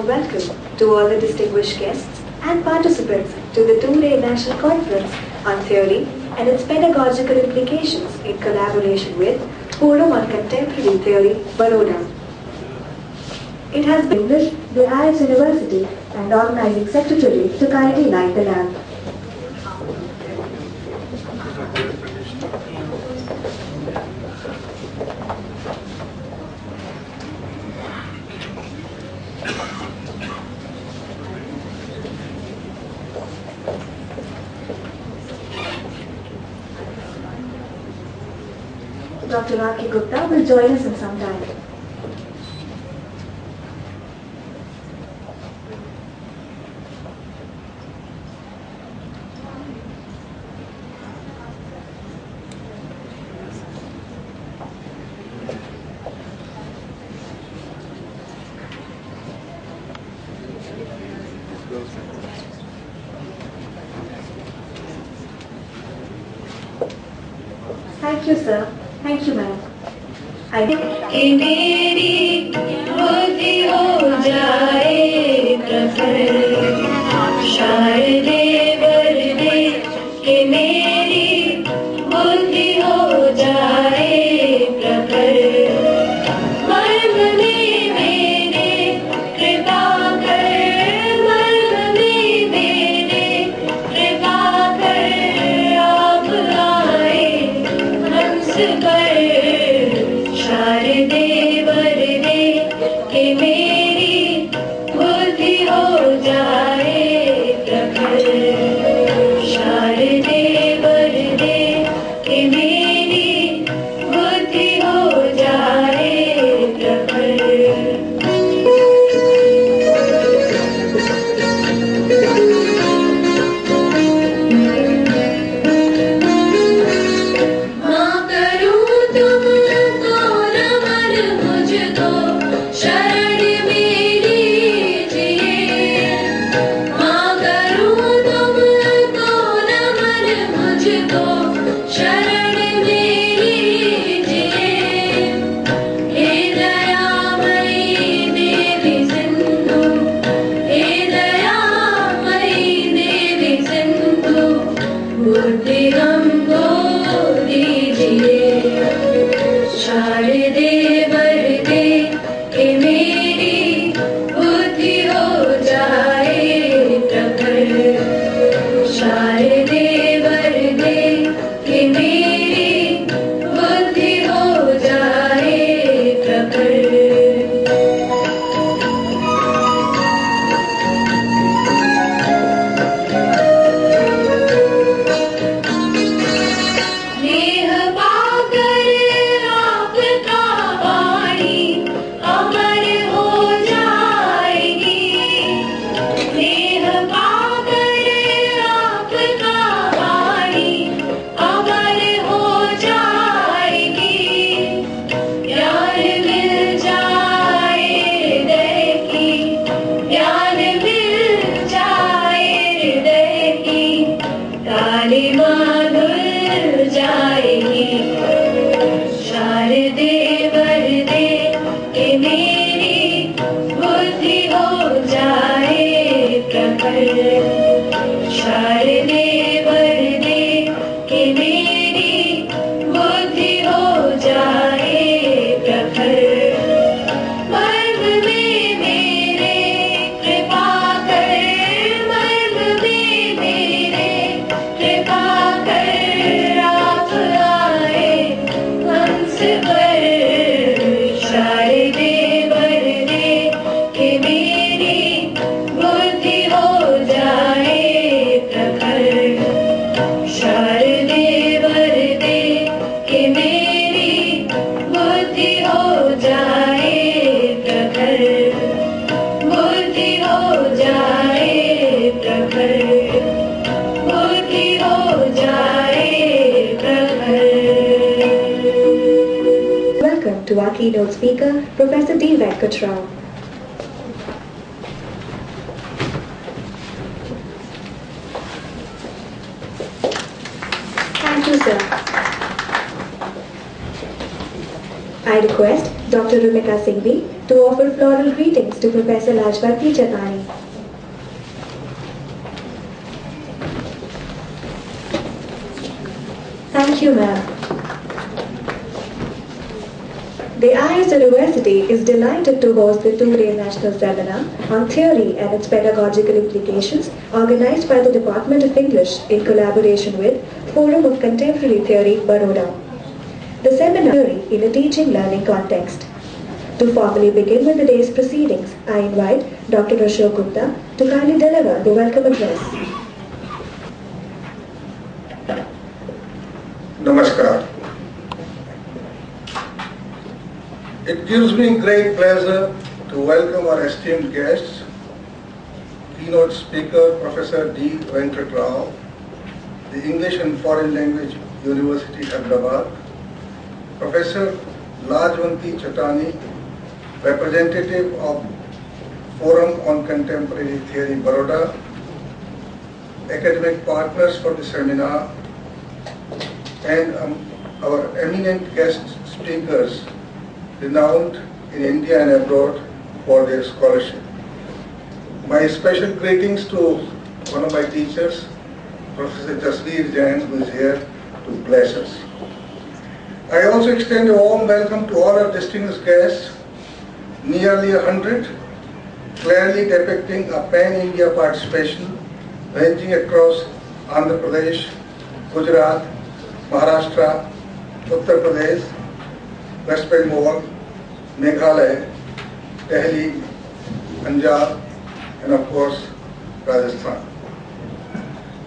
warm welcome to all the distinguished guests and participants to the two-day National Conference on Theory and its Pedagogical Implications in collaboration with Forum on Contemporary Theory, Baroda. It has been with the IS University and Organizing Secretary to kindly light the lamp. Dr. R.K. Gupta will join us in some time. Thank you, sir. Thank you, ma'am. मेरी बुद्धि हो जाए प्रखर शारदे वरदे कि मेरी बुद्धि हो जाए प्रखर मर्म में मेरे कृपा कर मर्म में मेरे कृपा कर आप आए हंस पर शारदे वरदे कि मेरी बुद्धि हो जाए प्रखर शारदे वरदे कि मेरी बुद्धि हो जाए प्रखर To our keynote speaker, Professor D. Venkatrao. Thank you, sir. I request Dr. Rumika Singhvi to offer floral greetings to Professor Lajpati Chatani. Thank you, ma'am. The IS University is delighted to host the two-day national seminar on theory and its pedagogical implications organized by the Department of English in collaboration with Forum of Contemporary Theory, Baroda. The seminar theory in a teaching-learning context. To formally begin with the day's proceedings, I invite Dr. Ashok Gupta to kindly deliver the welcome address. Namaskar. It gives me great pleasure to welcome our esteemed guests, Keynote Speaker Professor D. Venkat Rao, the English and Foreign Language University, Hyderabad, Professor Lajpati Chatani, representative of Forum on Contemporary Theory, Baroda, academic partners for the seminar, and our eminent guest speakers, renowned in India and abroad for their scholarship. My special greetings to one of my teachers, Professor Jasveer Jain, who is here to bless us. I also extend a warm welcome to all our distinguished guests, nearly 100, clearly depicting a pan-India participation ranging across Andhra Pradesh, Gujarat, Maharashtra, Uttar Pradesh, West Bengal, Meghalaya, Delhi, Punjab, and of course Rajasthan.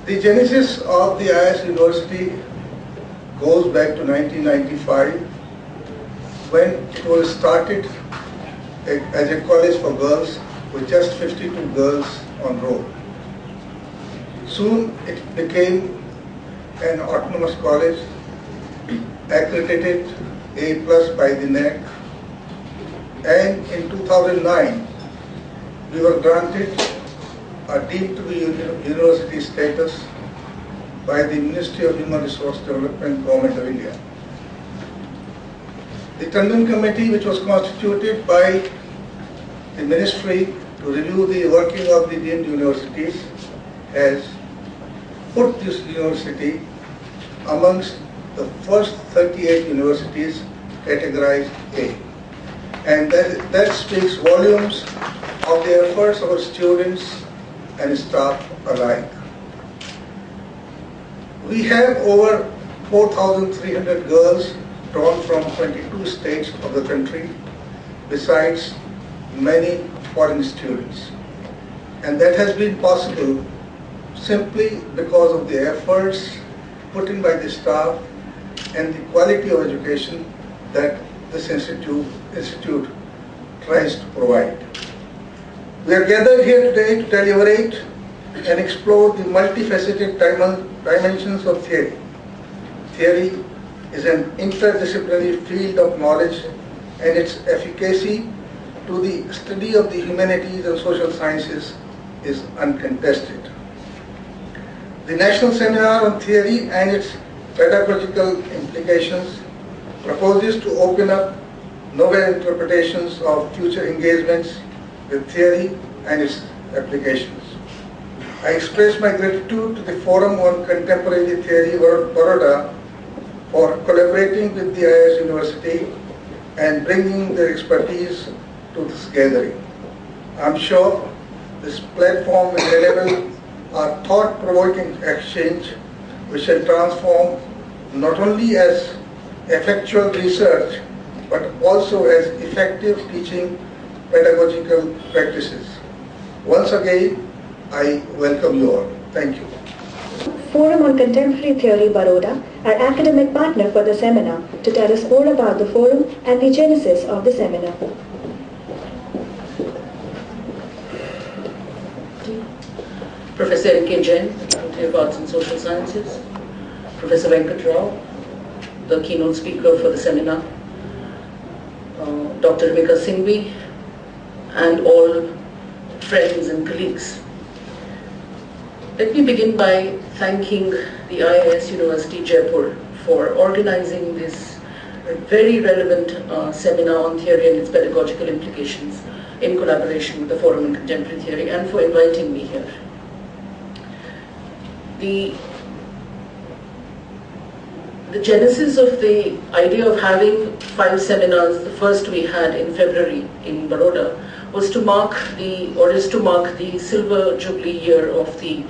The genesis of the IS University goes back to 1995, when it was started as a college for girls with just 52 girls on roll. Soon it became an autonomous college, accredited A+ by the NEC, and in 2009 we were granted a deemed to be university status by the Ministry of Human Resource Development, Government of India. The Tandon Committee, which was constituted by the Ministry to review the working of the deemed universities, has put this university amongst the first 38 universities categorized A. And that speaks volumes of the efforts of our students and staff alike. We have over 4,300 girls drawn from 22 states of the country, besides many foreign students. And that has been possible simply because of the efforts put in by the staff and the quality of education that this institute tries to provide. We are gathered here today to deliberate and explore the multifaceted dimensions of theory. Theory is an interdisciplinary field of knowledge, and its efficacy to the study of the humanities and social sciences is uncontested. The National Seminar on Theory and its Pedagogical Implications proposes to open up novel interpretations of future engagements with theory and its applications. I express my gratitude to the Forum on Contemporary Theory, Baroda, for collaborating with the IS University and bringing their expertise to this gathering. I'm sure this platform will enable a thought-provoking exchange which shall transform not only as effectual research but also as effective teaching pedagogical practices. Once again, I welcome you all. Thank you. Forum on Contemporary Theory, Baroda, our academic partner for the seminar, to tell us more about the forum and the genesis of the seminar. Professor N.K. Jain, Faculty of Arts and Social Sciences, Professor Venkat Rao, the keynote speaker for the seminar, Dr. Rebecca Singhvi, and all friends and colleagues. Let me begin by thanking the IIS University Jaipur for organizing this very relevant seminar on theory and its pedagogical implications in collaboration with the Forum on Contemporary Theory, and for inviting me here. The genesis of the idea of having 5 seminars, the first we had in February in Baroda, was to mark the silver jubilee year of the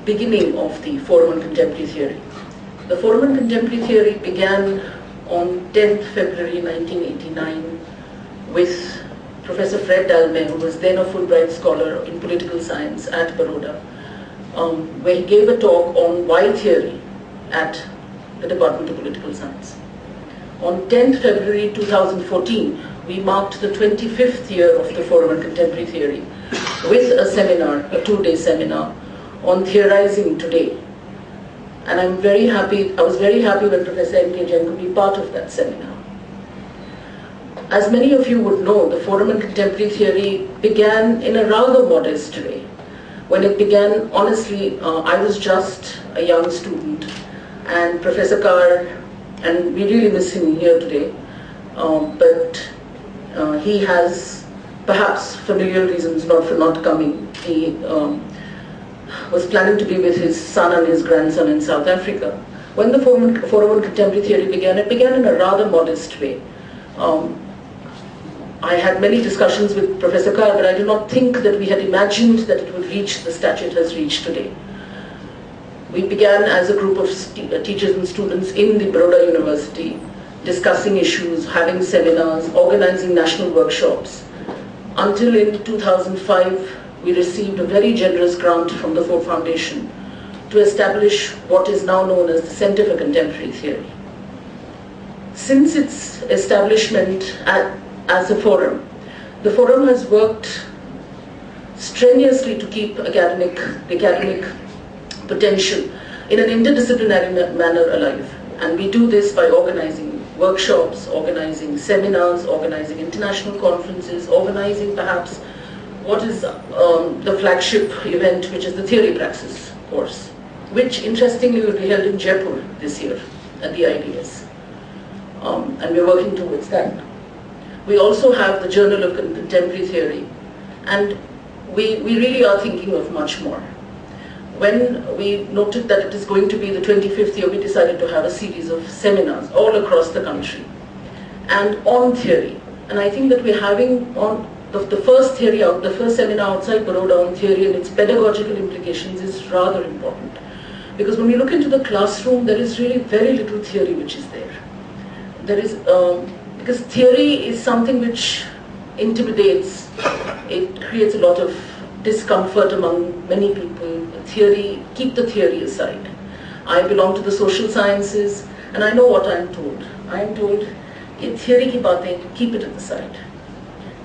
beginning of the Forum on Contemporary Theory. The Forum on Contemporary Theory began on 10th February 1989 with Professor Fred Dalmay, who was then a Fulbright Scholar in Political Science at Baroda, where he gave a talk on why theory at the Department of Political Science. On 10th February 2014, we marked the 25th year of the Forum on Contemporary Theory with a seminar, a 2-day seminar on theorizing today. And I was very happy when Professor M.K. Jain could be part of that seminar. As many of you would know, the Forum on Contemporary Theory began in a rather modest way. When it began, honestly, I was just a young student, and Professor Carr, and we really miss him here today, but he has perhaps familiar reasons for not coming. He was planning to be with his son and his grandson in South Africa. When the Forum on Contemporary Theory began, it began in a rather modest way. I had many discussions with Professor Carr, but I do not think that we had imagined that it would reach the stature it has reached today. We began as a group of teachers and students in the Baroda University, discussing issues, having seminars, organizing national workshops. Until in 2005, we received a very generous grant from the Ford Foundation to establish what is now known as the Center for Contemporary Theory. Since its establishment as a forum, the forum has worked strenuously to keep the academic potential in an interdisciplinary manner alive. And we do this by organizing workshops, organizing seminars, organizing international conferences, organizing perhaps what is the flagship event, which is the Theory Praxis course, which interestingly will be held in Jaipur this year at the IDS. And we're working towards that. We also have the Journal of Contemporary Theory, and we really are thinking of much more. When we noted that it is going to be the 25th year, we decided to have a series of seminars all across the country and on theory. And I think that we're having on the first seminar outside Baroda on theory and its pedagogical implications is rather important. Because when we look into the classroom, there is really very little theory which is there. Because theory is something which intimidates, it creates a lot of discomfort among many people. Theory, keep the theory aside. I belong to the social sciences, and I know what I am told. I am told, theory ki baatein, keep it at the side.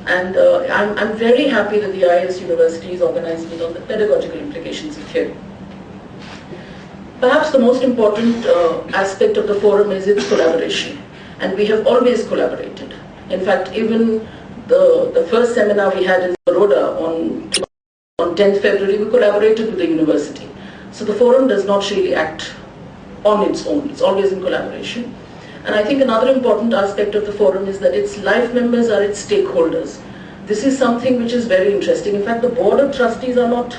And I'm very happy that the IIS University is organizing it on the pedagogical implications of theory. Perhaps the most important aspect of the forum is its collaboration. And we have always collaborated. In fact, even the first seminar we had in Baroda on 10th February, we collaborated with the university. So the forum does not really act on its own. It's always in collaboration. And I think another important aspect of the forum is that its life members are its stakeholders. This is something which is very interesting. In fact, the board of trustees are not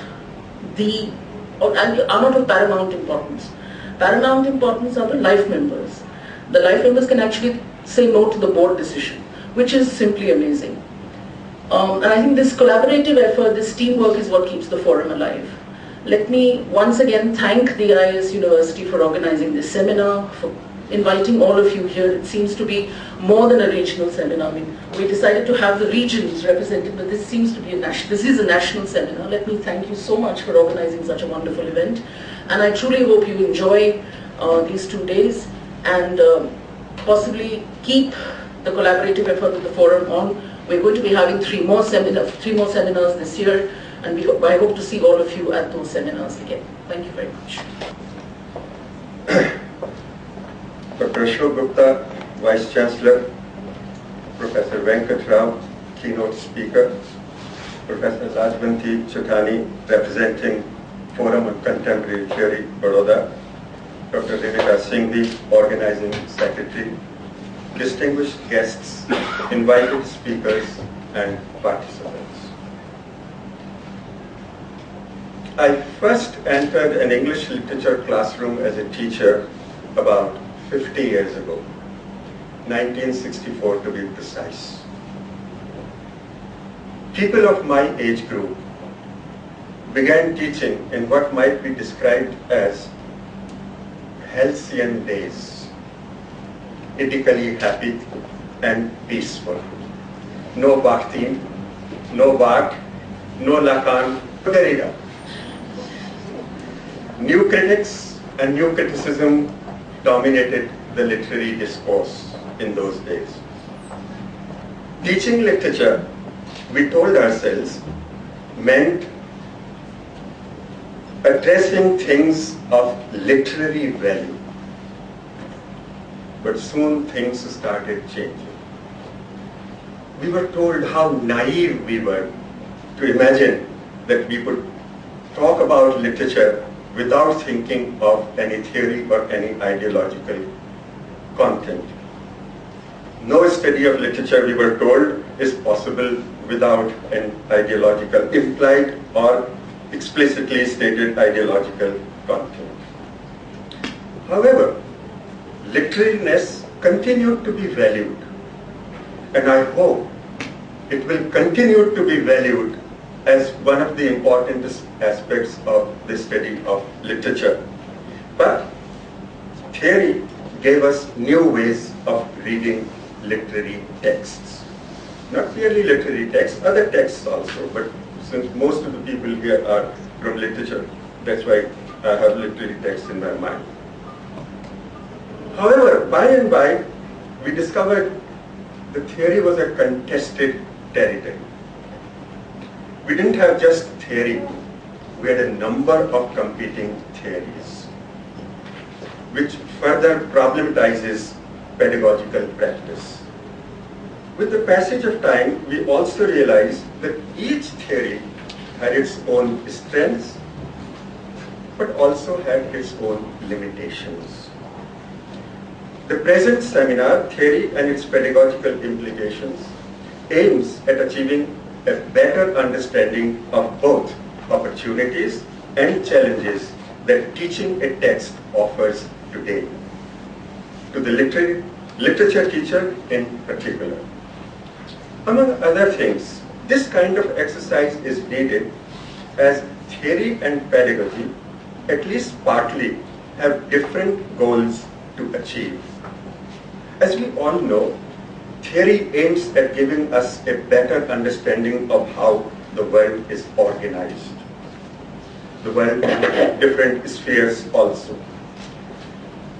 of paramount importance. Paramount importance are the life members. The life members can actually say no to the board decision, which is simply amazing. And I think this collaborative effort, this teamwork is what keeps the forum alive. Let me once again thank the IIS University for organizing this seminar, for inviting all of you here. It seems to be more than a regional seminar. I mean, we decided to have the regions represented, but this seems to be this is a national seminar. Let me thank you so much for organizing such a wonderful event. And I truly hope you enjoy these 2 days and possibly keep the collaborative effort of the forum on. We're going to be having 3 more seminars this year, and I hope to see all of you at those seminars again. Thank you very much. Dr. Ashok Gupta, Vice Chancellor, Professor Venkat Rao, Keynote Speaker, Professor Rajbanti Chotani, representing Forum on Contemporary Theory, Baroda, Dr. Devika Singhvi, Organizing Secretary, distinguished guests, invited speakers, and participants. I first entered an English literature classroom as a teacher about 50 years ago, 1964 to be precise. People of my age group began teaching in what might be described as halcyon days, ethically happy and peaceful. No Bakhtin, no Barth, no Lacan, no Derrida. New critics and new criticism dominated the literary discourse in those days. Teaching literature, we told ourselves, meant addressing things of literary value. But soon things started changing. We were told how naive we were to imagine that we could talk about literature without thinking of any theory or any ideological content. No study of literature, we were told, is possible without an ideological, implied or explicitly stated ideological content. However, literariness continued to be valued, and I hope it will continue to be valued as one of the important aspects of the study of literature. But theory gave us new ways of reading literary texts. Not merely literary texts, other texts also, but since most of the people here are from literature, that's why I have literary texts in my mind. However, by and by, we discovered the theory was a contested territory. We didn't have just theory, we had a number of competing theories, which further problematizes pedagogical practice. With the passage of time, we also realized that each theory had its own strengths, but also had its own limitations. The present seminar, Theory and its Pedagogical Implications, aims at achieving a better understanding of both opportunities and challenges that teaching a text offers today, to the literature teacher in particular. Among other things, this kind of exercise is needed as theory and pedagogy, at least partly, have different goals to achieve. As we all know, theory aims at giving us a better understanding of how the world is organized. The world in different spheres also.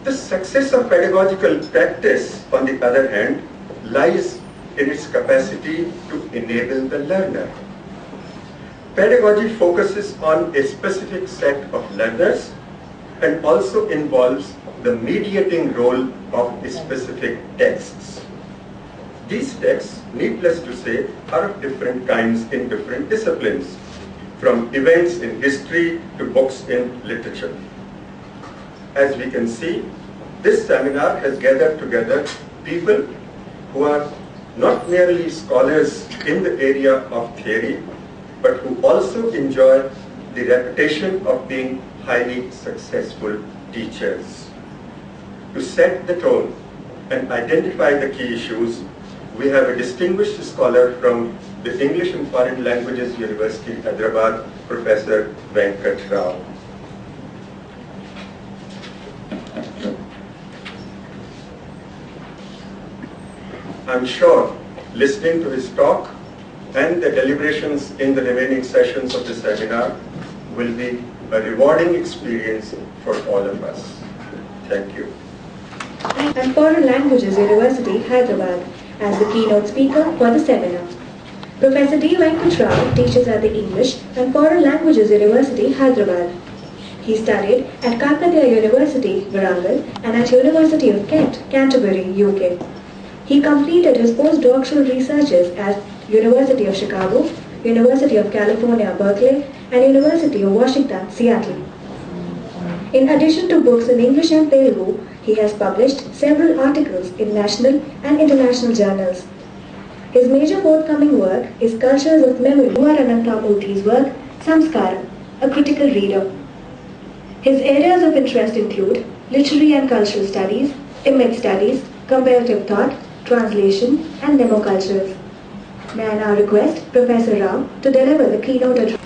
The success of pedagogical practice, on the other hand, lies in its capacity to enable the learner. Pedagogy focuses on a specific set of learners and also involves the mediating role of specific texts. These texts, needless to say, are of different kinds in different disciplines, from events in history to books in literature. As we can see, this seminar has gathered together people who are not merely scholars in the area of theory, but who also enjoy the reputation of being highly successful teachers. To set the tone and identify the key issues, we have a distinguished scholar from the English and Foreign Languages University, Hyderabad, Professor Venkat Rao. I'm sure listening to his talk and the deliberations in the remaining sessions of the seminar will be a rewarding experience for all of us. Thank you. And Foreign Languages University, Hyderabad, as the keynote speaker for the seminar. Professor D. Venkat Rao teaches at the English and Foreign Languages University, Hyderabad. He studied at Karnataka University, Warangal, and at University of Kent, Canterbury, UK. He completed his postdoctoral researches at University of Chicago, University of California, Berkeley, and University of Washington, Seattle. In addition to books in English and Telugu, He has published several articles in national and international journals. His major forthcoming work is Cultures of Memory. Ananthamurthy's work, Samskara, a critical reader. His areas of interest include literary and cultural studies, image studies, comparative thought, translation, and democultures. May I now request Professor Rao to deliver the keynote address.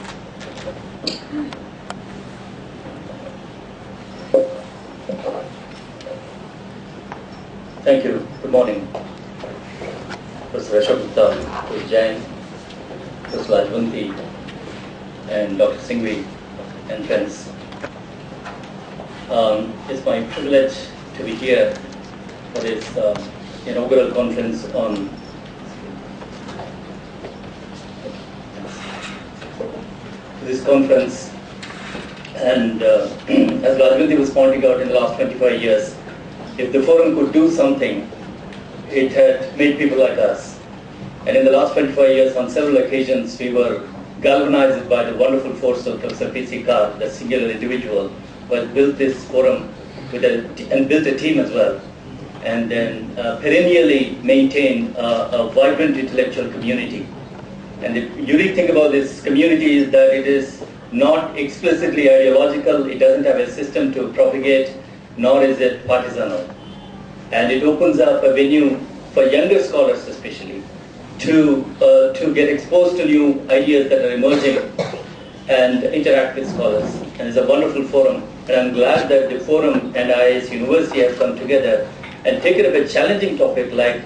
Thank you. Good morning. Professor Ashok, Professor Jain, Professor Lajvanti, and Dr. Singhvi, and friends. It's my privilege to be here for this inaugural conference on and as Lajvanti was pointing out, in the last 25 years, if the forum could do something, it had made people like us. And in the last 25 years, on several occasions, we were galvanized by the wonderful force of Professor P.C. Carr, the singular individual who has built this forum and built a team as well, and then perennially maintain a vibrant intellectual community. And the unique thing about this community is that it is not explicitly ideological, it doesn't have a system to propagate, nor is it partisanal. And it opens up a venue for younger scholars especially to get exposed to new ideas that are emerging and interact with scholars. And it's a wonderful forum. And I'm glad that the forum and IIS University have come together and taken up a challenging topic like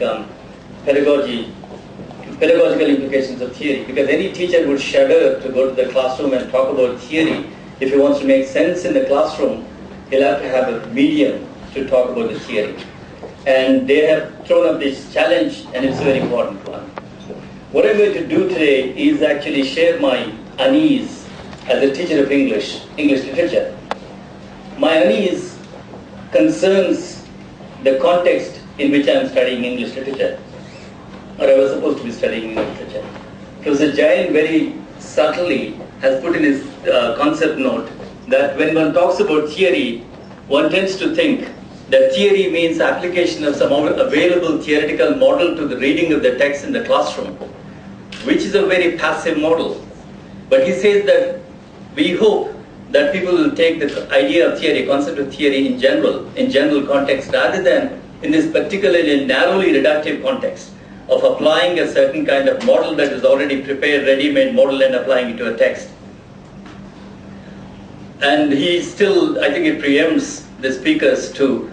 pedagogical implications of theory. Because any teacher would shudder to go to the classroom and talk about theory. If he wants to make sense in the classroom, he'll have to have a medium to talk about the theory. And they have thrown up this challenge, and it's a very important one. What I'm going to do today is actually share my unease as a teacher of English literature. My unease concerns the context in which I'm studying English literature, or I was supposed to be studying English literature. Professor Jain very subtly has put in his concept note that when one talks about theory, one tends to think that theory means application of some available theoretical model to the reading of the text in the classroom, which is a very passive model. But he says that we hope that people will take the idea of theory, concept of theory in general context, rather than in this particularly narrowly reductive context of applying a certain kind of model that is already prepared, ready-made model and applying it to a text. And he still, I think it preempts the speakers to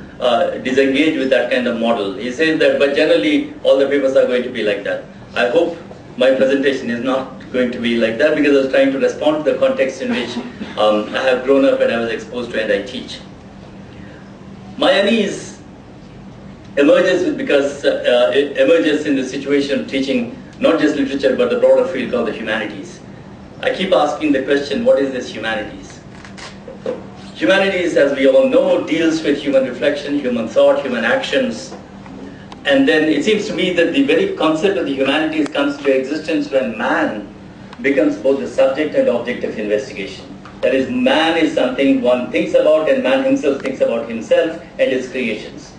disengage with that kind of model. He says that, but generally all the papers are going to be like that. I hope my presentation is not going to be like that, because I was trying to respond to the context in which I have grown up and I was exposed to and I teach. My unease emerges because it emerges in the situation of teaching not just literature but the broader field called the humanities. I keep asking the question, what is this humanities? Humanities, as we all know, deals with human reflection, human thought, human actions. And then it seems to me that the very concept of the humanities comes to existence when man becomes both the subject and object of investigation. That is, man is something one thinks about, and man himself thinks about himself and his creations.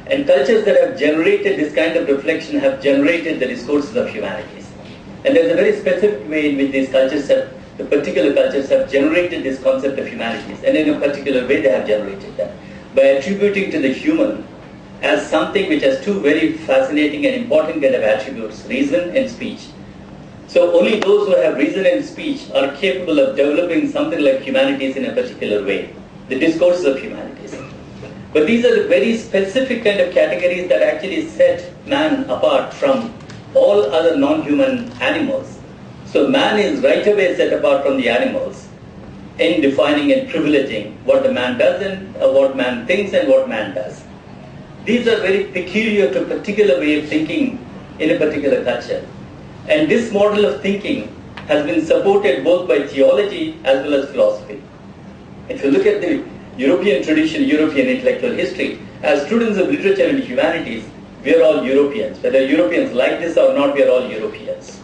And cultures that have generated this kind of reflection have generated the discourses of humanities. And there's a very specific way in which these cultures the particular cultures have generated this concept of humanities. And in a particular way they have generated that, by attributing to the human as something which has two very fascinating and important kind of attributes, reason and speech. So only those who have reason and speech are capable of developing something like humanities in a particular way, the discourses of humanities. But these are the very specific kind of categories that actually set man apart from all other non-human animals. So man is right away set apart from the animals in defining and privileging what the man does and what man thinks and what man does. These are very peculiar to a particular way of thinking in a particular culture. And this model of thinking has been supported both by theology as well as philosophy. If you look at the European tradition, European intellectual history, as students of literature and humanities, we are all Europeans. Whether Europeans like this or not, we are all Europeans.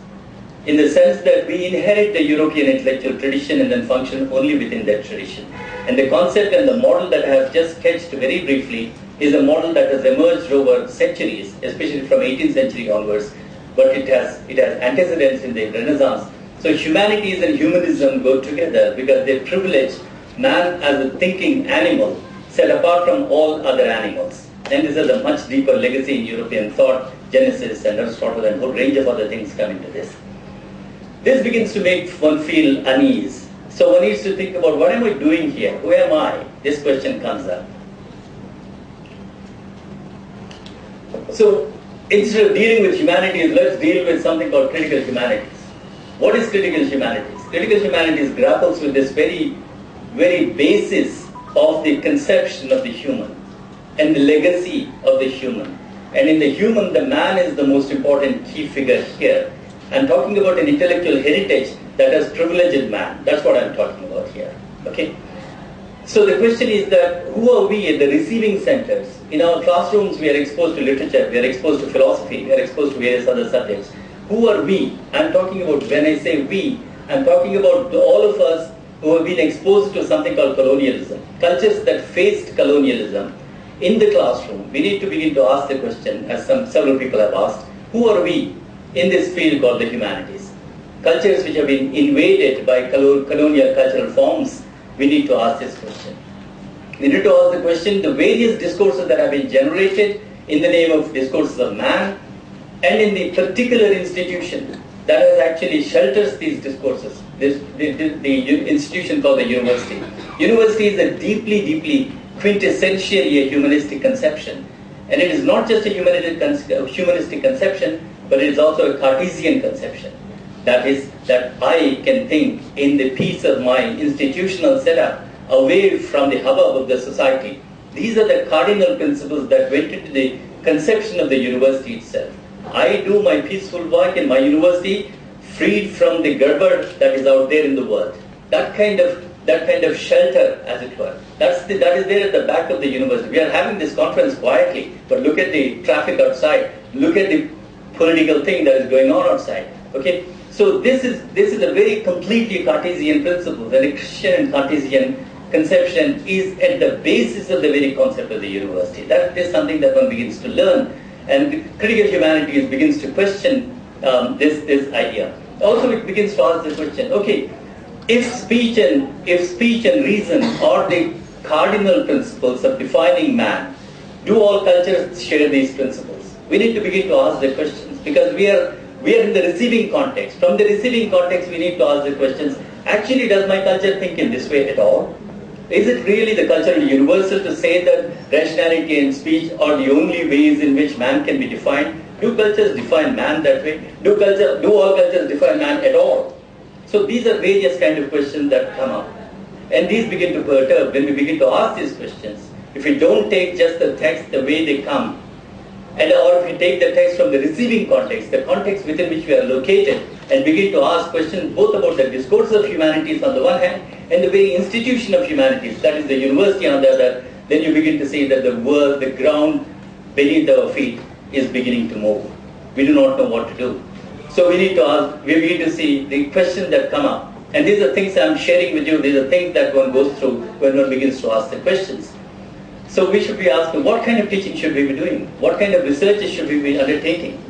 In the sense that we inherit the European intellectual tradition and then function only within that tradition. And the concept and the model that I have just sketched very briefly is a model that has emerged over centuries, especially from 18th century onwards, but it has antecedents in the Renaissance. So humanities and humanism go together because they privilege man as a thinking animal set apart from all other animals. And this has a much deeper legacy in European thought, Genesis and Aristotle and a whole range of other things come into this. This begins to make one feel unease. So one needs to think about, what am I doing here? Who am I? This question comes up. So instead of dealing with humanities, let's deal with something called critical humanities. What is critical humanities? Critical humanities grapples with this very, very basis of the conception of the human and the legacy of the human. And in the human, the man is the most important key figure here. I'm talking about an intellectual heritage that has privileged man. That's what I'm talking about here. Okay? So the question is that, who are we at the receiving centers? In our classrooms, we are exposed to literature, we are exposed to philosophy, we are exposed to various other subjects. Who are we? I'm talking about, when I say we, I'm talking about all of us who have been exposed to something called colonialism. Cultures that faced colonialism in the classroom. We need to begin to ask the question, as several people have asked, who are we in this field called the humanities? Cultures which have been invaded by colonial cultural forms, we need to ask this question. We need to ask the question, the various discourses that have been generated in the name of discourses of man, and in the particular institution that has actually shelters these discourses, the institution called the university. University is a deeply, deeply quintessentially a humanistic conception. And it is not just a humanistic conception, but it is also a Cartesian conception. That is, that I can think in the peace of my institutional setup, away from the hubbub of the society. These are the cardinal principles that went into the conception of the university itself. I do my peaceful work in my university, freed from the garbage that is out there in the world. That kind of shelter, as it were. That is there at the back of the university. We are having this conference quietly, but look at the traffic outside. Look at the political thing that is going on outside. Okay, so this is a very completely Cartesian principle. The Christian and Cartesian conception is at the basis of the very concept of the university. That is something that one begins to learn, and critical humanities begins to question this idea. Also, it begins to ask the question: okay, if speech and reason are the cardinal principles of defining man, do all cultures share these principles? We need to begin to ask the questions, because we are in the receiving context. From the receiving context, we need to ask the questions: actually, does my culture think in this way at all? Is it really the cultural universal to say that rationality and speech are the only ways in which man can be defined? Do cultures define man that way? Do all cultures define man at all? So these are various kind of questions that come up. And these begin to perturb when we begin to ask these questions. If we don't take just the text the way they come, or if we take the text from the receiving context, the context within which we are located, and begin to ask questions both about the discourse of humanities on the one hand, and the very institution of humanities, that is the university on the other, then you begin to see that the world, the ground beneath our feet is beginning to move. We do not know what to do. So we need to ask, we begin to see the questions that come up. And these are things I'm sharing with you, these are things that one goes through when one begins to ask the questions. So we should be asking, what kind of teaching should we be doing? What kind of research should we be undertaking?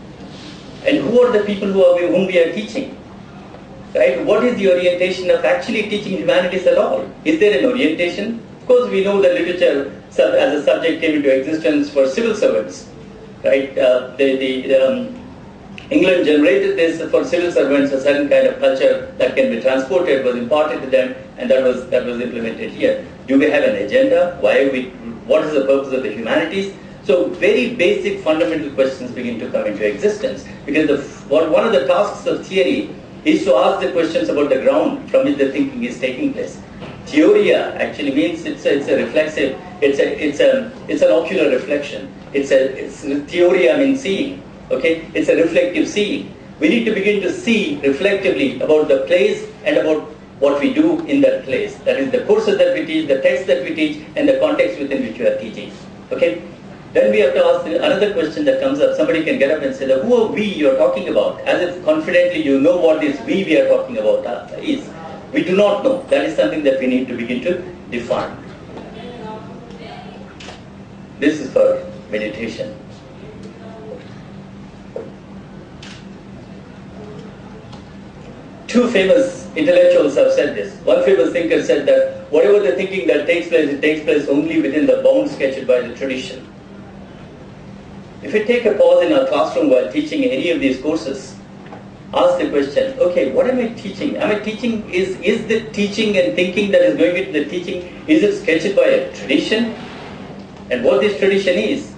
And who are the people whom we are teaching? Right? What is the orientation of actually teaching humanities at all? Is there an orientation? Of course, we know that literature as a subject came into existence for civil servants. Right? England generated this for civil servants, a certain kind of culture that can be transported, was imparted to them, and that was implemented here. Do we have an agenda? What is the purpose of the humanities? So very basic fundamental questions begin to come into existence, because one of the tasks of theory is to ask the questions about the ground from which the thinking is taking place. Theoria actually means it's a reflexive, it's an ocular reflection. Theoria means seeing. Okay, it's a reflective seeing. We need to begin to see reflectively about the place and about what we do in that place. That is the courses that we teach, the text that we teach, and the context within which we are teaching. Okay? Then we have to ask another question that comes up. Somebody can get up and say, that, who are we you are talking about? As if confidently you know what this we are talking about is. We do not know. That is something that we need to begin to define. This is for meditation. Two famous intellectuals have said this. One famous thinker said that whatever the thinking that takes place, it takes place only within the bounds sketched by the tradition. If we take a pause in our classroom while teaching any of these courses, ask the question, okay, what am I teaching? Am I teaching, is the teaching and thinking that is going into the teaching, is it sketched by a tradition? And what this tradition is,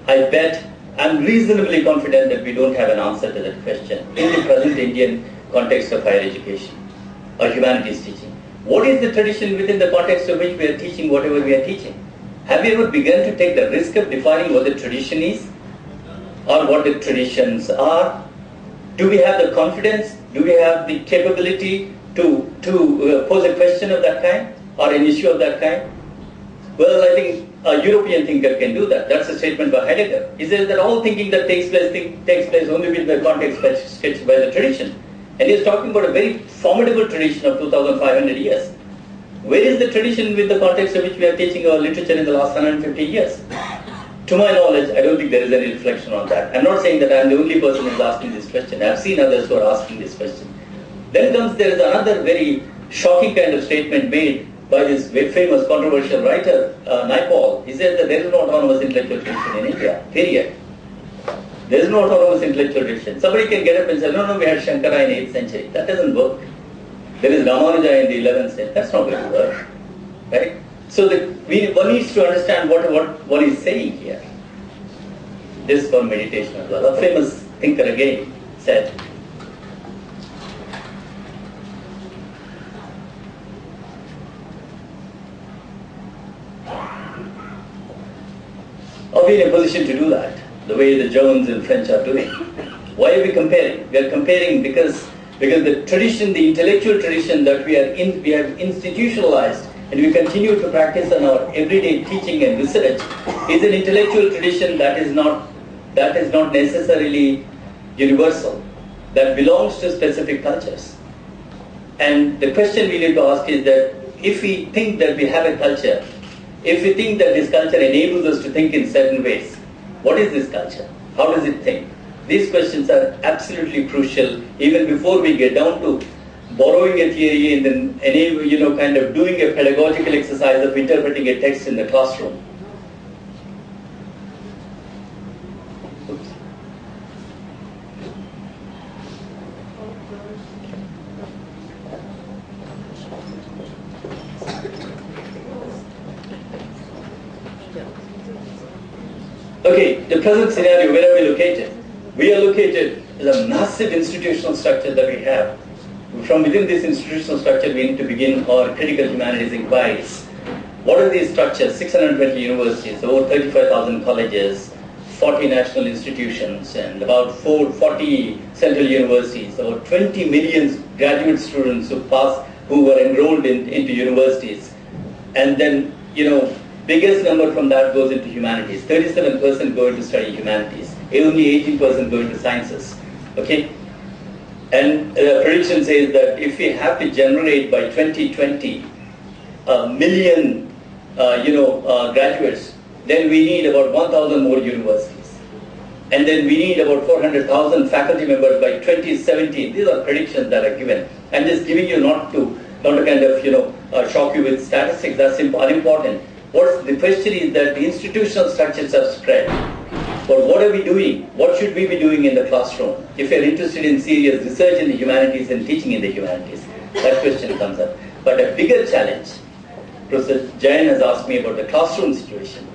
I bet, I'm reasonably confident that we don't have an answer to that question in the present Indian context of higher education or humanities teaching. What is the tradition within the context of which we are teaching whatever we are teaching? Have we ever begun to take the risk of defining what the tradition is or what the traditions are? Do we have the confidence? Do we have the capability to pose a question of that kind or an issue of that kind? Well, I think a European thinker can do that. That's a statement by Heidegger. He says that all thinking that takes place only within the context sketched by the tradition. And he's talking about a very formidable tradition of 2,500 years. Where is the tradition with the context of which we are teaching our literature in the last 150 years? To my knowledge, I don't think there is any reflection on that. I'm not saying that I'm the only person who's asking this question. I've seen others who are asking this question. Then there is another very shocking kind of statement made by this very famous controversial writer, Naipaul. He says that there is no autonomous intellectual tradition in India, period. There is no autonomous intellectual tradition. Somebody can get up and say, no, we had Shankara in the 8th century. That doesn't work. There is Ramanuja in the 11th century. That's not going to work. Right? So one needs to understand what he's saying here. This is for meditation as well. A famous thinker again said, are we in a position to do that, the way the Germans and French are doing? Why are we comparing? We are comparing because the tradition, the intellectual tradition that we have institutionalized and we continue to practice on our everyday teaching and research is an intellectual tradition that is not necessarily universal, that belongs to specific cultures. And the question we need to ask is that if we think that we have a culture, if we think that this culture enables us to think in certain ways, what is this culture? How does it think? These questions are absolutely crucial even before we get down to borrowing a theory and then kind of doing a pedagogical exercise of interpreting a text in the classroom. Oops. Okay, the present scenario, where are we located? We are located in a massive institutional structure that we have. From within this institutional structure, we need to begin our critical humanities inquiries. What are these structures? 620 universities, over 35,000 colleges, 40 national institutions, and about 40 central universities, over 20 million graduate students who were enrolled into universities. And then, biggest number from that goes into humanities. 37% go into study humanities. Only 18% go into sciences. Okay? And prediction says that if we have to generate by 2020 a million, graduates, then we need about 1,000 more universities. And then we need about 400,000 faculty members by 2017. These are predictions that are given. I'm just giving you not to kind of, shock you with statistics. That's unimportant. The question is that the institutional structures are spread. But what are we doing? What should we be doing in the classroom? If you're interested in serious research in the humanities and teaching in the humanities, that question comes up. But a bigger challenge, Professor Jain has asked me about the classroom situation.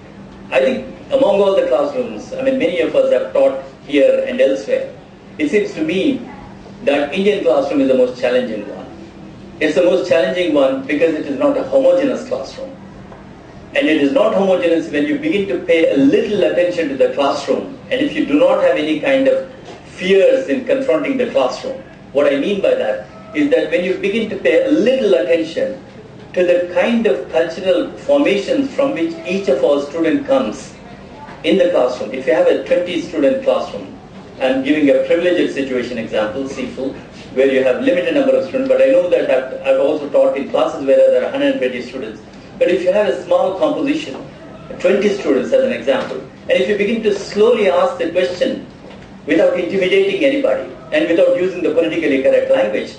I think among all the classrooms, many of us have taught here and elsewhere. It seems to me that Indian classroom is the most challenging one. It's the most challenging one because it is not a homogeneous classroom. And it is not homogeneous when you begin to pay a little attention to the classroom, and if you do not have any kind of fears in confronting the classroom. What I mean by that is that when you begin to pay a little attention to the kind of cultural formations from which each of our students comes in the classroom. If you have a 20-student classroom, I'm giving a privileged situation example, CFL, where you have limited number of students, but I know that I've also taught in classes where there are 120 students. But if you have a small composition, 20 students as an example. And if you begin to slowly ask the question without intimidating anybody and without using the politically correct language,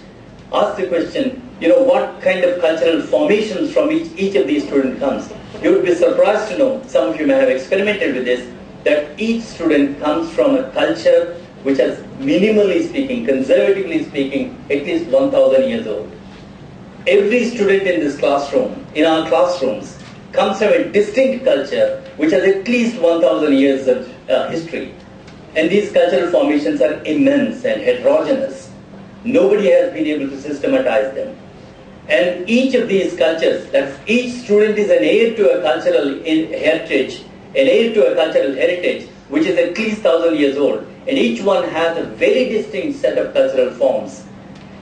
ask the question, what kind of cultural formations from each of these students comes. You would be surprised to know, some of you may have experimented with this, that each student comes from a culture which is, minimally speaking, conservatively speaking, at least 1,000 years old. Every student in this classroom, in our classrooms, comes from a distinct culture which has at least 1,000 years of history. And these cultural formations are immense and heterogeneous. Nobody has been able to systematize them. And each of these cultures, that each student is an heir to a cultural heritage, an heir to a cultural heritage which is at least 1,000 years old. And each one has a very distinct set of cultural forms.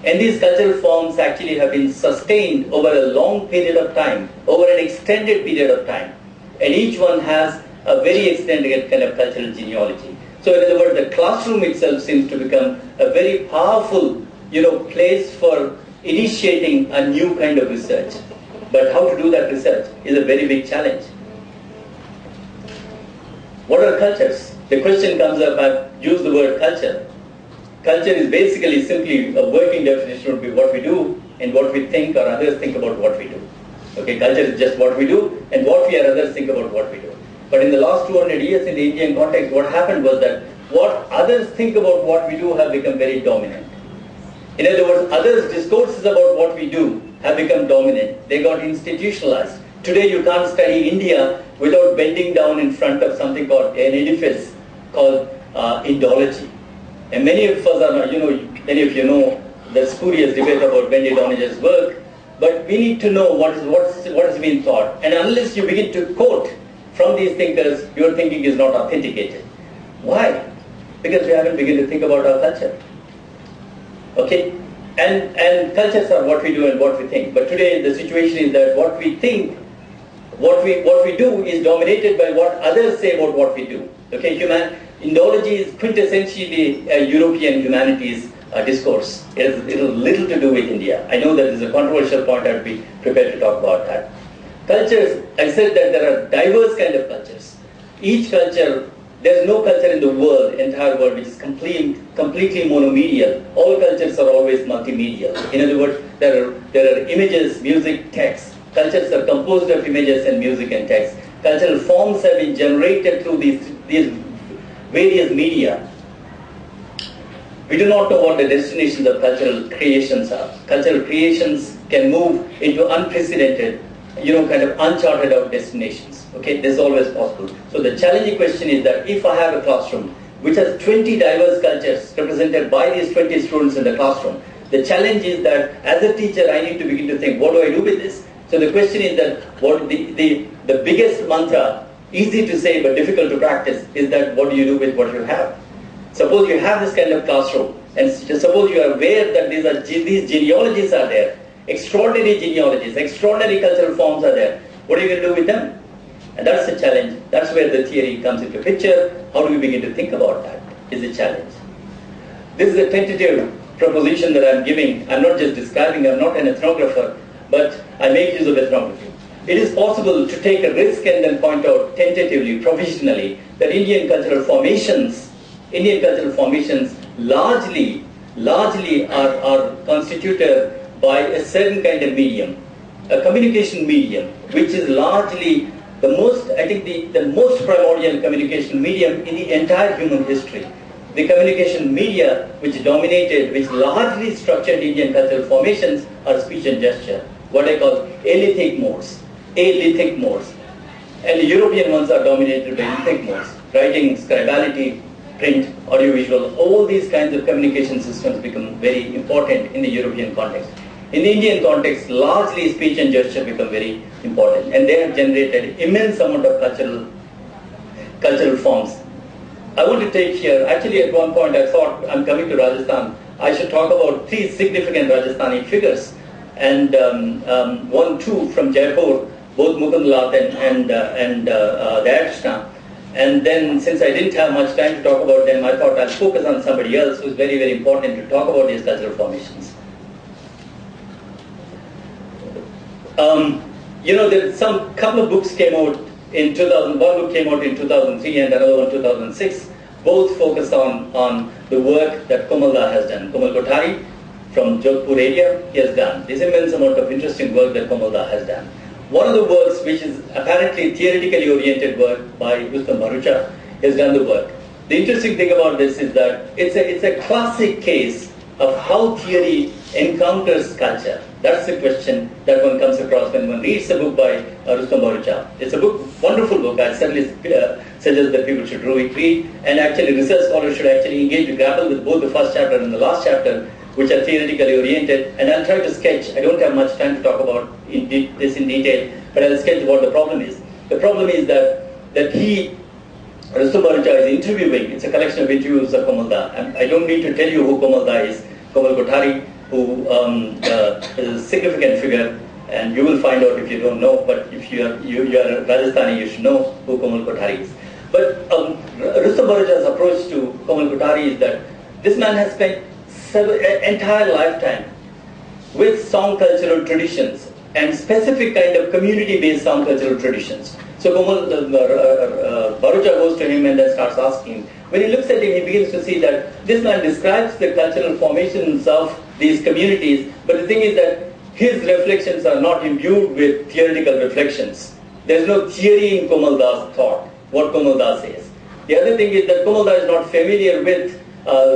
And these cultural forms actually have been sustained over a long period of time, over an extended period of time. And each one has a very extended kind of cultural genealogy. So in other words, the classroom itself seems to become a very powerful, place for initiating a new kind of research. But how to do that research is a very big challenge. What are cultures? The question comes up, I've used the word culture. Culture is basically simply a working definition would be what we do and what we think or others think about what we do. Okay, culture is just what we do and what we or others think about what we do. But in the last 200 years in the Indian context, what happened was that what others think about what we do have become very dominant. In other words, others' discourses about what we do have become dominant. They got institutionalized. Today you can't study India without bending down in front of something called an edifice called Indology. And many of us are, many of you know the spurious debate about Bendy Donage's work, but we need to know what is being taught. And unless you begin to quote from these thinkers, your thinking is not authenticated. Why? Because we haven't begun to think about our culture. Okay? And cultures are what we do and what we think. But today the situation is that what we think, what we do is dominated by what others say about what we do. Okay? Indology is quintessentially a European humanities discourse. It has little to do with India. I know that is a controversial point. I would be prepared to talk about that. Cultures, I said that there are diverse kind of cultures. Each culture, there is no culture in the world, entire world, which is completely monomedial. All cultures are always multimedia. In other words, there are images, music, text. Cultures are composed of images and music and text. Cultural forms have been generated through these various media. We do not know what the destinations of cultural creations are. Cultural creations can move into unprecedented, kind of uncharted out destinations. Okay, this is always possible. So the challenging question is that if I have a classroom which has 20 diverse cultures represented by these 20 students in the classroom, the challenge is that as a teacher I need to begin to think, what do I do with this? So the question is that what the biggest mantra, easy to say but difficult to practice, is that what do you do with what you have? Suppose you have this kind of classroom, and suppose you are aware that these genealogies are there, extraordinary genealogies, extraordinary cultural forms are there. What are you going to do with them? And that's the challenge. That's where the theory comes into picture. How do we begin to think about that is the challenge. This is a tentative proposition that I'm giving. I'm not just describing, I'm not an ethnographer, but I make use of ethnography. It is possible to take a risk and then point out tentatively, provisionally, that Indian cultural formations largely are constituted by a certain kind of medium, a communication medium, which is largely the most primordial communication medium in the entire human history. The communication media which dominated, which largely structured Indian cultural formations are speech and gesture, what I call alithic modes. And the European ones are dominated by lithic modes, writing, scribality, print, audiovisual. All these kinds of communication systems become very important in the European context. In the Indian context, largely speech and gesture become very important, and they have generated immense amount of cultural forms. I want to take here, actually at one point I thought, I'm coming to Rajasthan, I should talk about 3 significant Rajasthani figures, and two from Jaipur, both Mukundlath and Dayakshna. And then, since I didn't have much time to talk about them, I thought I'll focus on somebody else who's very, very important to talk about these cultural formations. There's some couple of books came out in 2000, one book came out in 2003 and another one 2006. Both focus on the work that Komalda has done. Komal Kothari from Jodhpur area, he has done this immense amount of interesting work that Komalda has done. One of the works, which is apparently theoretically oriented work by Rustam Bharucha, has done the work. The interesting thing about this is that it's a classic case of how theory encounters culture. That's the question that one comes across when one reads a book by Rustam Bharucha. It's a book, wonderful book. I certainly suggest that people should read, and actually research scholars should actually engage to grapple with both the first chapter and the last chapter, which are theoretically oriented. And I'll try to sketch. I don't have much time to talk about this in detail, but I'll sketch what the problem is. The problem is that Rustam Bharucha is interviewing. It's a collection of interviews of Komalda. And I don't need to tell you who Komalda is. Komal Kothari, who is a significant figure, and you will find out if you don't know, but if you are a Rajasthani, you should know who Komal Kothari is. But Rustam Bharucha's approach to Komal Kothari is that this man has spent an entire lifetime with song cultural traditions and specific kind of community-based song cultural traditions. So Komal Bharucha goes to him and then starts asking. When he looks at him, he begins to see that this man describes the cultural formations of these communities, but the thing is that his reflections are not imbued with theoretical reflections. There is no theory in Komalda's thought, what Komalda says. The other thing is that Komalda is not familiar with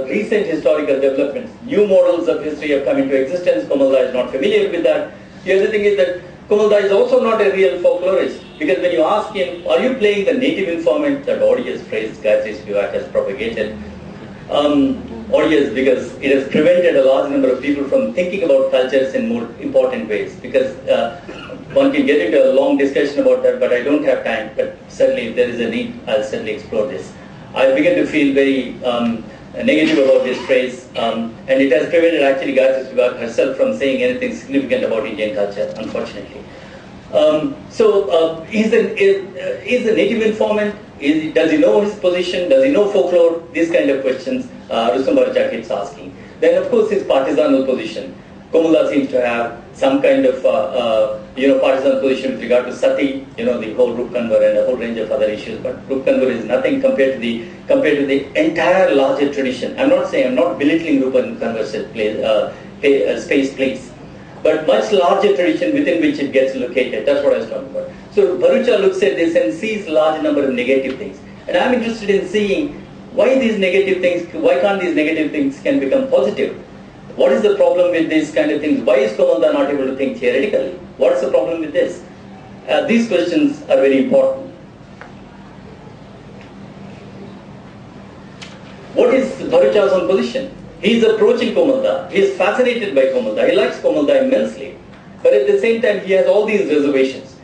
recent historical developments. New models of history have come into existence. Komalda is not familiar with that. The other thing is that Komalda is also not a real folklorist, because when you ask him, are you playing the native informant, that odious phrase Gayatri Spivak has propagated, odious because it has prevented a large number of people from thinking about cultures in more important ways, because one can get into a long discussion about that, but I don't have time, but certainly if there is a need, I'll certainly explore this. I begin to feel very negative about this phrase, and it has prevented actually Gayatri Spivak herself from saying anything significant about Indian culture, unfortunately. Is a native informant? Does he know his position? Does he know folklore? These kind of questions Rustam Bharucha keeps asking. Then of course his partisanal position. Komalda seems to have some kind of partisan position with regard to sati, the whole Rupkanvar and a whole range of other issues. But Rupkanvar is nothing compared to the entire larger tradition. I'm not belittling Rupkanvar's space, please. But much larger tradition within which it gets located. That's what I was talking about. So Bharucha looks at this and sees large number of negative things. And I'm interested in seeing why can't these negative things can become positive? What is the problem with these kind of things? Why is Komalda not able to think theoretically? What's the problem with this? These questions are very important. What is Bharucha's own position? He is approaching Komalda. He is fascinated by Komalda. He likes Komalda immensely. But at the same time, he has all these reservations.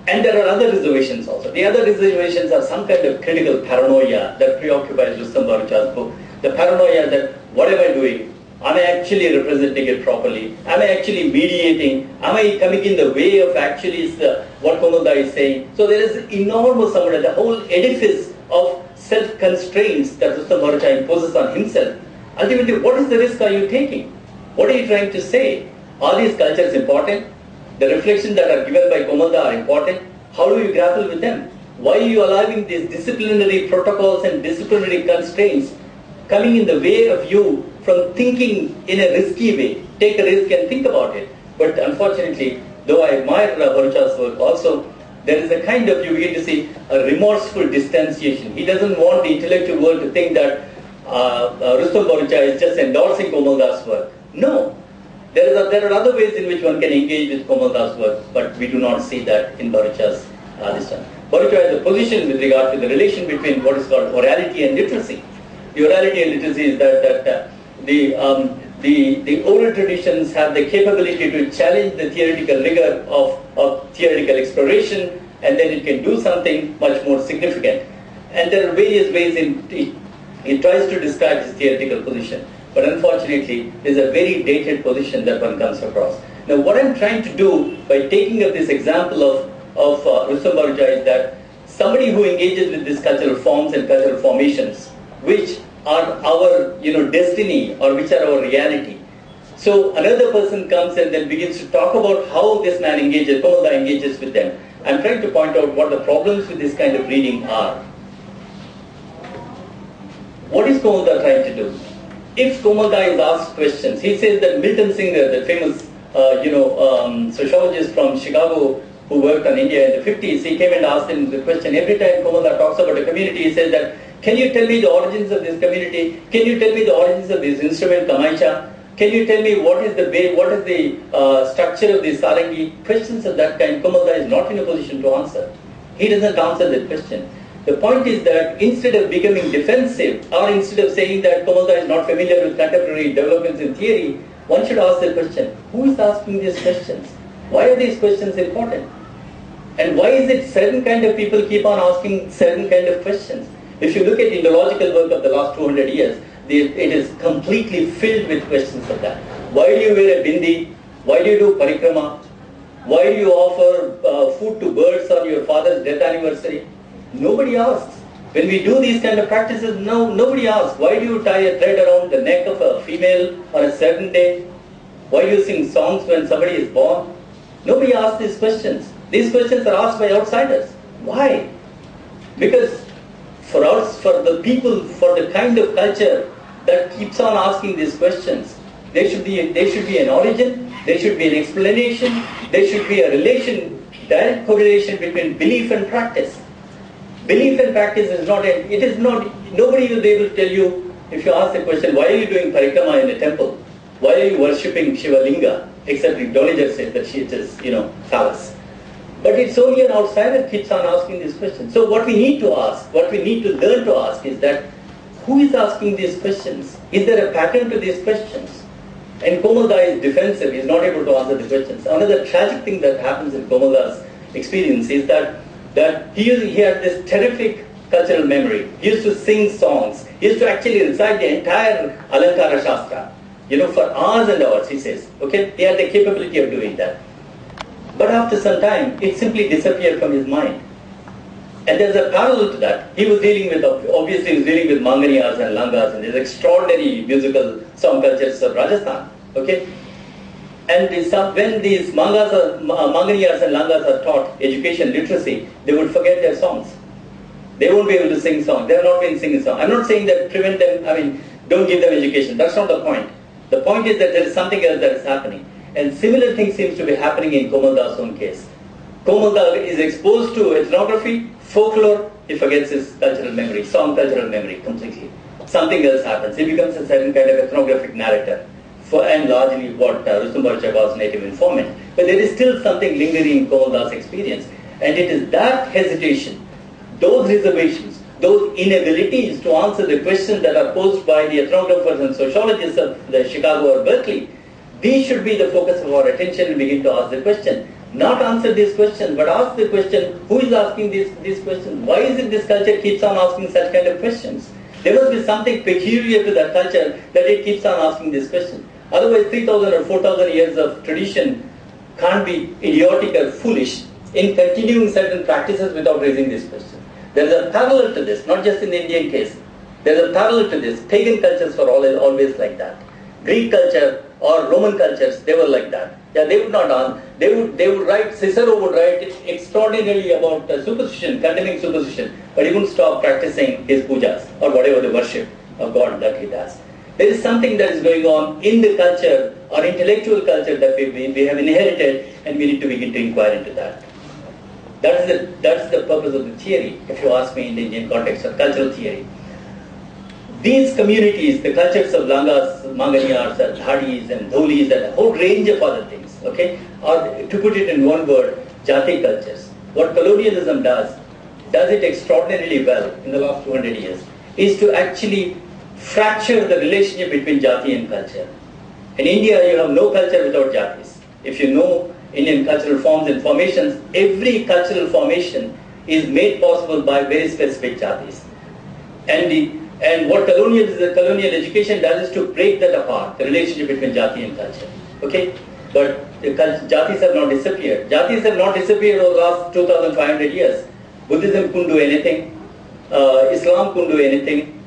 And there are other reservations also. The other reservations are some kind of critical paranoia that preoccupies Rustam Bharucha's book. The paranoia that, what am I doing? Am I actually representing it properly? Am I actually mediating? Am I coming in the way of actually what Komalda is saying? So there is enormous amount, the whole edifice of self-constraints that Rustam Bharucha imposes on himself. Ultimately, what is the risk are you taking? What are you trying to say? Are these cultures important? The reflections that are given by Komalda are important. How do you grapple with them? Why are you allowing these disciplinary protocols and disciplinary constraints coming in the way of you from thinking in a risky way? Take a risk and think about it. But unfortunately, though I admire Bharucha's work also, there is a kind of, you begin to see, a remorseful distanciation. He doesn't want the intellectual world to think that Rustam Bharucha is just endorsing Komalda's work. No. There are other ways in which one can engage with Komalda's work, but we do not see that in Bharucha's this one. Bharucha has a position with regard to the relation between what is called orality and literacy. The orality and literacy is that the oral traditions have the capability to challenge the theoretical rigor of theoretical exploration, and then it can do something much more significant. And there are various ways he tries to describe his theoretical position. But unfortunately, it is a very dated position that one comes across. Now, what I'm trying to do by taking up this example of Rustam Bharucha is that somebody who engages with these cultural forms and cultural formations, which are our destiny or which are our reality. So another person comes and then begins to talk about how this man engages, Komalda engages with them. I'm trying to point out what the problems with this kind of reading are. What is Komalda trying to do? If Komalda is asked questions, he says that Milton Singer, the famous sociologist from Chicago who worked on India in the 50s, he came and asked him the question. Every time Komalda talks about a community, he says that, can you tell me the origins of this community? Can you tell me the origins of this instrument, Kamaicha? Can you tell me what is the structure of the sarangi? Questions of that kind, Komalda is not in a position to answer. He doesn't answer that question. The point is that instead of becoming defensive, or instead of saying that Komalda is not familiar with contemporary developments in theory, one should ask the question, who is asking these questions? Why are these questions important? And why is it certain kind of people keep on asking certain kind of questions? If you look at Indological work of the last 200 years, it is completely filled with questions of that. Why do you wear a bindi? Why do you do parikrama? Why do you offer food to birds on your father's death anniversary? Nobody asks. When we do these kind of practices, nobody asks. Why do you tie a thread around the neck of a female on a certain day? Why do you sing songs when somebody is born? Nobody asks these questions. These questions are asked by outsiders. Why? Because for the people, for the kind of culture that keeps on asking these questions, there should be an origin, there should be an explanation, there should be a relation, direct correlation between belief and practice. Belief and practice is nobody will be able to tell you, if you ask the question, why are you doing parikrama in a temple? Why are you worshipping Shiva Linga? Except if Doniger says that she is, phallus. But it's only an outsider keeps on asking these questions. So what we need to ask, what we need to learn to ask is that, who is asking these questions? Is there a pattern to these questions? And Komalda is defensive, he is not able to answer the questions. Another tragic thing that happens in Komalda's experience is that he had this terrific cultural memory. He used to sing songs. He used to actually recite the entire Alankara Shastra, for hours and hours, he says. Okay? He had the capability of doing that. But after some time, it simply disappeared from his mind. And there's a parallel to that. He was dealing with Manganiyars and Langas and these extraordinary musical song cultures of Rajasthan. Okay? And when these Manganiyars and Langas are taught education, literacy, they would forget their songs. They won't be able to sing songs. They have not been singing songs. I'm not saying that prevent them, don't give them education. That's not the point. The point is that there is something else that is happening. And similar thing seems to be happening in Komalda's own case. Komalda is exposed to ethnography, folklore, he forgets his cultural memory, song cultural memory completely. Something else happens. He becomes a certain kind of ethnographic narrator, and largely what Rustombarcha calls native informant. But there is still something lingering in Komalda's experience. And it is that hesitation, those reservations, those inabilities to answer the questions that are posed by the ethnographers and sociologists of the Chicago or Berkeley, these should be the focus of our attention and begin to ask the question. Not answer these questions, but ask the question, who is asking these questions? Why is it this culture keeps on asking such kind of questions? There must be something peculiar to that culture that it keeps on asking this question. Otherwise, 3,000 or 4,000 years of tradition can't be idiotic or foolish in continuing certain practices without raising this question. There's a parallel to this, not just in the Indian case. There's a parallel to this. Pagan cultures were always like that. Greek culture or Roman cultures, they were like that. Yeah, they would not answer. They would write, Cicero would write extraordinarily about superstition, condemning superstition, but he wouldn't stop practicing his pujas or whatever the worship of God that he does. There is something that is going on in the culture or intellectual culture that we have inherited, and we need to begin to inquire into that. That's the purpose of the theory, if you ask me in the Indian context of cultural theory. These communities, the cultures of Langas, Manganiyars, and Dhadis, and Dholis, and a whole range of other things, okay, or to put it in one word, Jati cultures. What colonialism does it extraordinarily well in the last 200 years, is to actually fracture the relationship between Jati and culture. In India, you have no culture without Jatis. If you know Indian cultural forms and formations, every cultural formation is made possible by very specific Jatis. And what colonial education does is to break that apart, the relationship between Jati and culture. Okay? But the Jatis have not disappeared. Jatis have not disappeared over the last 2,500 years. Buddhism couldn't do anything. Islam couldn't do anything.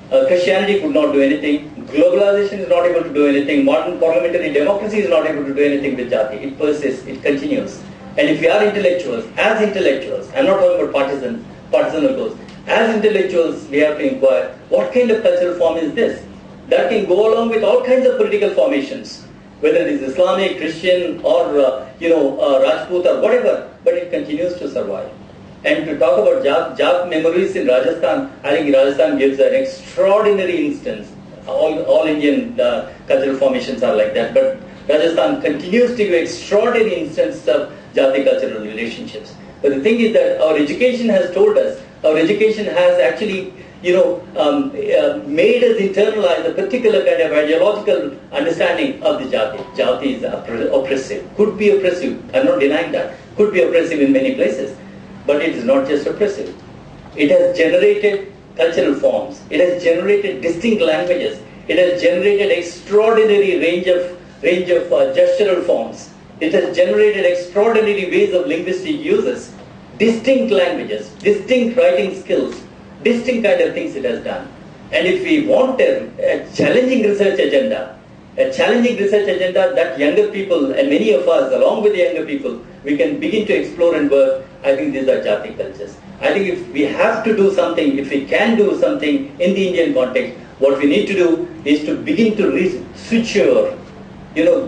Christianity could not do anything. Globalization is not able to do anything. Modern parliamentary democracy is not able to do anything with Jati. It persists, it continues. And if we are intellectuals, I'm not talking about partisanal goals, as intellectuals we have to inquire, what kind of cultural form is this? That can go along with all kinds of political formations, whether it is Islamic, Christian, or Rajput or whatever, but it continues to survive. And to talk about Jat memories in Rajasthan, I think Rajasthan gives an extraordinary instance. All Indian cultural formations are like that, but Rajasthan continues to give extraordinary instances of Jati cultural relationships. But the thing is that our education has told us, our education has actually made us internalize a particular kind of ideological understanding of the Jati. Jati is oppressive, could be oppressive, I'm not denying that, could be oppressive in many places, but it is not just oppressive. It has generated cultural forms, it has generated distinct languages, it has generated extraordinary range of gestural forms, it has generated extraordinary ways of linguistic uses, distinct languages, distinct writing skills, distinct kind of things it has done. And if we want a challenging research agenda that younger people, and many of us along with the younger people, we can begin to explore and work, I think these are Jati cultures. I think if we have to do something, if we can do something in the Indian context, what we need to do is to begin to switch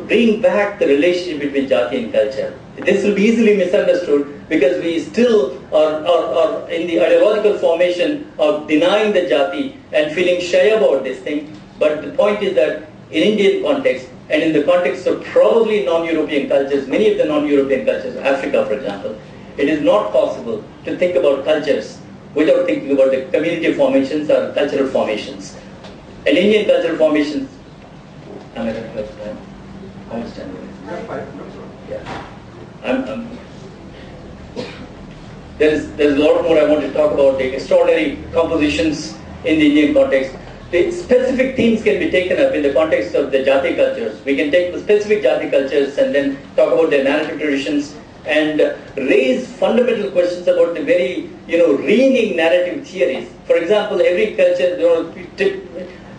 bring back the relationship between Jati and culture. This will be easily misunderstood because we still are in the ideological formation of denying the Jati and feeling shy about this thing. But the point is that in Indian context and in the context of probably non-European cultures, many of the non-European cultures, Africa for example, it is not possible to think about cultures without thinking about the community formations or cultural formations. And Indian cultural formations, am I right? I understand. Yeah. There's a lot more I want to talk about, the extraordinary compositions in the Indian context. The specific themes can be taken up in the context of the Jati cultures. We can take the specific Jati cultures and then talk about their narrative traditions and raise fundamental questions about the very, reigning narrative theories. For example, every culture,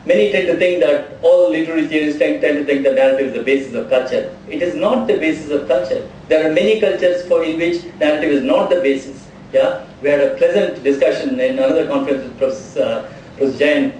many tend to think that all literary theorists tend to think that narrative is the basis of culture. It is not the basis of culture. There are many cultures in which narrative is not the basis. Yeah, we had a pleasant discussion in another conference with Professor Jain.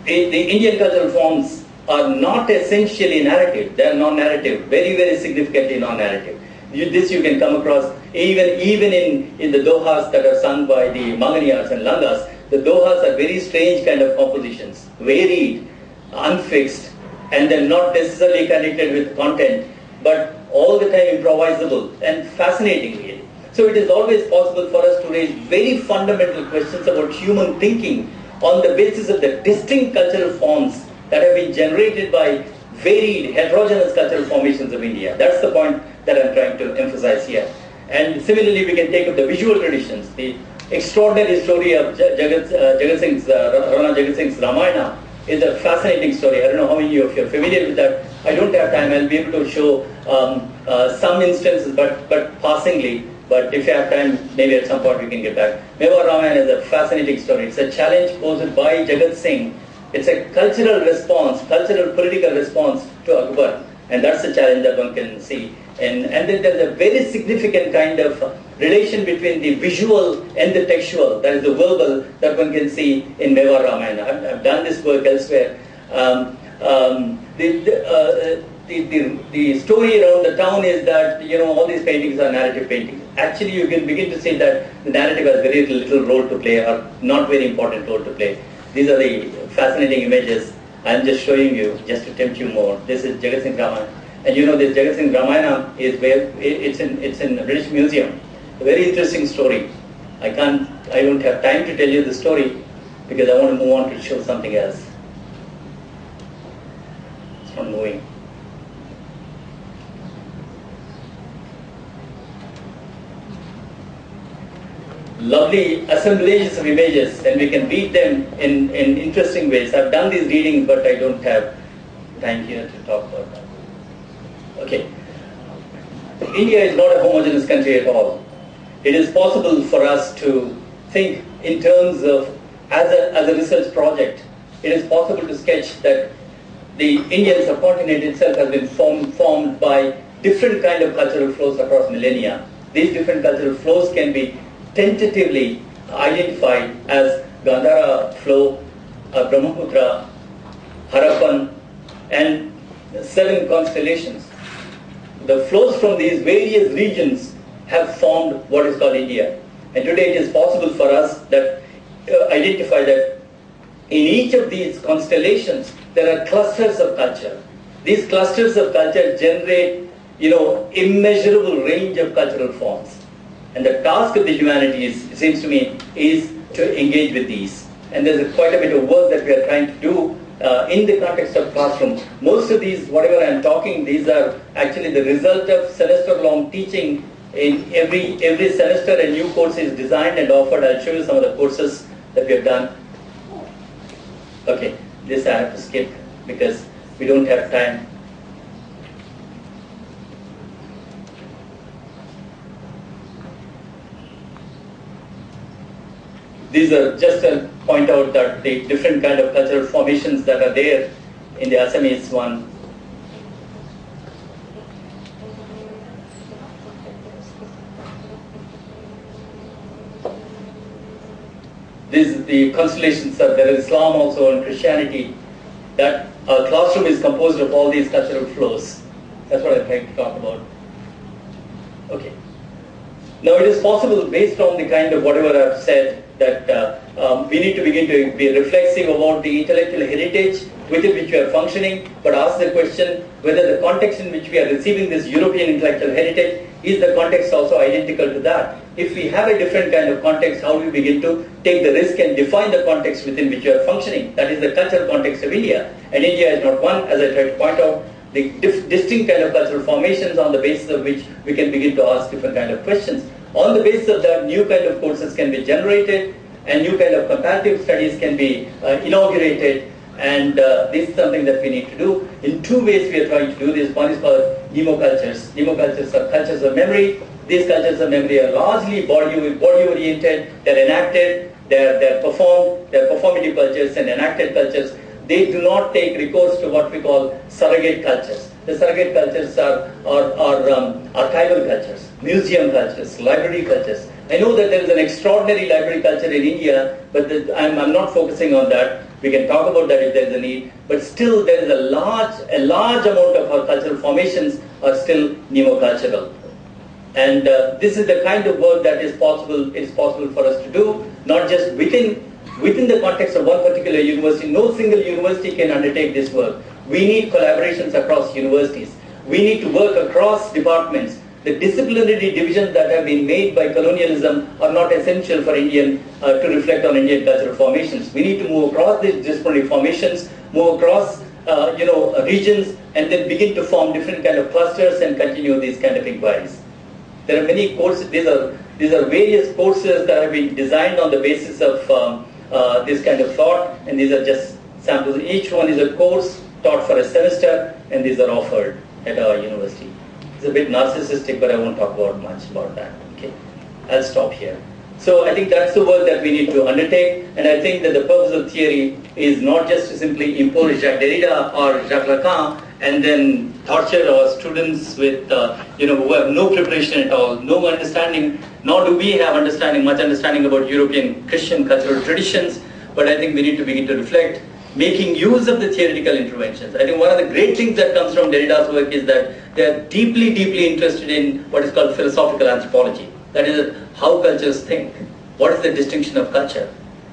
The Indian cultural forms are not essentially narrative. They are non-narrative, very, very significantly non-narrative. This you can come across even in the dohas that are sung by the Manganiyars and Langas. The dohas are very strange kind of compositions, varied, unfixed, and then not necessarily connected with content, but all the time improvisable and fascinating really. So it is always possible for us to raise very fundamental questions about human thinking on the basis of the distinct cultural forms that have been generated by varied, heterogeneous cultural formations of India. That's the point that I'm trying to emphasize here. And similarly, we can take up the visual traditions. The extraordinary story of Rana Jagat Singh's Ramayana is a fascinating story. I don't know how many of you are familiar with that. I don't have time. I'll be able to show some instances, but passingly. But if you have time, maybe at some point we can get back. Mewar Ramayana is a fascinating story. It's a challenge posed by Jagat Singh. It's a cultural response, cultural political response to Akbar. And that's the challenge that one can see. And then there's a very significant kind of relation between the visual and the textual, that is the verbal, that one can see in Mewar Ramayana. I've done this work elsewhere. The story around the town is that, all these paintings are narrative paintings. Actually, you can begin to see that the narrative has very little role to play, or not very important role to play. These are the fascinating images I'm just showing you, just to tempt you more. This is Jagat Singh Ramayana. And this Jagat Singh Ramayana is where it's in the British Museum. A very interesting story. I don't have time to tell you the story because I want to move on to show something else. It's not moving. Lovely assemblages of images, and we can read them in interesting ways. I've done these readings, but I don't have time here to talk about that. Okay. India is not a homogeneous country at all. It is possible for us to think in terms of, as a research project, it is possible to sketch that the Indian subcontinent itself has been formed by different kind of cultural flows across millennia. These different cultural flows can be tentatively identified as Gandhara flow, Brahmaputra, Harappan, and 7 constellations. The flows from these various regions have formed what is called India. And today it is possible for us that identify that in each of these constellations there are clusters of culture. These clusters of culture generate, immeasurable range of cultural forms. And the task of the humanities, it seems to me, is to engage with these. And there's quite a bit of work that we are trying to do in the context of classroom. Most of these, whatever I'm talking, these are actually the result of semester-long teaching. In every semester a new course is designed and offered. I'll show you some of the courses that we have done. Okay, this I have to skip because we don't have time. These are just to point out that the different kind of cultural formations that are there in the Assamese one. These the constellations are there is Islam also and Christianity. That our classroom is composed of all these cultural flows. That's what I'm trying to talk about. Okay. Now it is possible, based on the kind of whatever I've said, that we need to begin to be reflexive about the intellectual heritage within which we are functioning, but ask the question whether the context in which we are receiving this European intellectual heritage is the context also identical to that. If we have a different kind of context, how do we begin to take the risk and define the context within which we are functioning? That is the cultural context of India. And India is not one, as I tried to point out, the distinct kind of cultural formations on the basis of which we can begin to ask different kind of questions. On the basis of that, new kind of courses can be generated and new kind of comparative studies can be inaugurated, and this is something that we need to do. In 2 ways we are trying to do this. One is called mnemocultures. Mnemocultures are cultures of memory. These cultures of memory are largely body-oriented, they're enacted, they're performed, they're performative cultures and enacted cultures. They do not take recourse to what we call surrogate cultures. The surrogate cultures are archival cultures, museum cultures, library cultures. I know that there is an extraordinary library culture in India, but I'm not focusing on that. We can talk about that if there is a need. But still, there is a large amount of our cultural formations are still mnemocultural. And this is the kind of work that is possible. It is possible for us to do, not just within the context of one particular university. No single university can undertake this work. We need collaborations across universities. We need to work across departments. The disciplinary divisions that have been made by colonialism are not essential for Indian to reflect on Indian cultural formations. We need to move across these disciplinary formations, move across regions, and then begin to form different kind of clusters and continue these kind of inquiries. There are many courses. These are various courses that have been designed on the basis of this kind of thought, and these are just samples. Each one is a course taught for a semester, and these are offered at our university. It's a bit narcissistic, but I won't talk about much about that. Okay, I'll stop here. So I think that's the work that we need to undertake, and I think that the purpose of theory is not just to simply impose Jacques Derrida or Jacques Lacan and then torture our students with who have no preparation at all, no understanding, nor do we have much understanding about European Christian cultural traditions. But I think we need to begin to reflect, making use of the theoretical interventions. I think one of the great things that comes from Derrida's work is that they are deeply, deeply interested in what is called philosophical anthropology. That is how cultures think. What is the distinction of culture?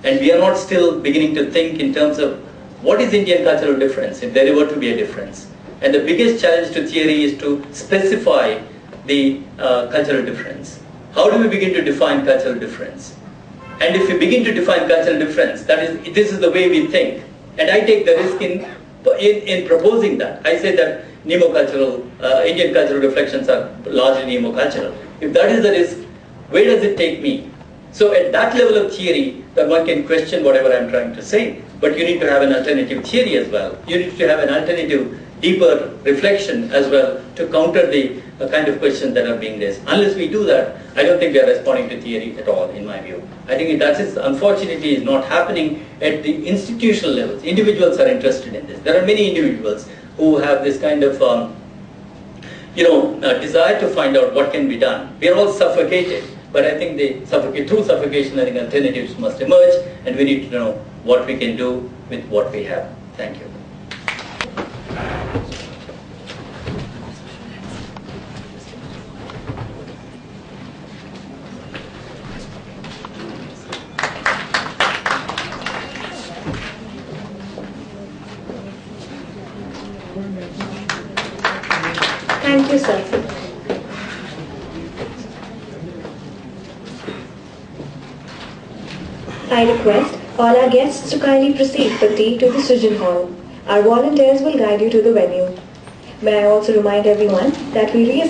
And we are not still beginning to think in terms of what is Indian cultural difference, if there were to be a difference. And the biggest challenge to theory is to specify the cultural difference. How do we begin to define cultural difference? And if we begin to define cultural difference, this is the way we think. And I take the risk in proposing that. I say that mnemocultural, Indian cultural reflections are largely mnemocultural. If that is the risk, where does it take me? So at that level of theory, that one can question whatever I'm trying to say. But you need to have an alternative theory as well. You need to have an alternative, deeper reflection as well to counter the kind of questions that are being raised. Unless we do that, I don't think we are responding to theory at all, in my view. I think that is, unfortunately, is not happening at the institutional levels. Individuals are interested in this. There are many individuals who have this kind of desire to find out what can be done. We are all suffocated, but I think through suffocation, I think alternatives must emerge, and we need to know what we can do with what we have. Thank you. Thank you, sir. I request all our guests to kindly proceed for tea to the Srijan Hall. Our volunteers will guide you to the venue. May I also remind everyone that we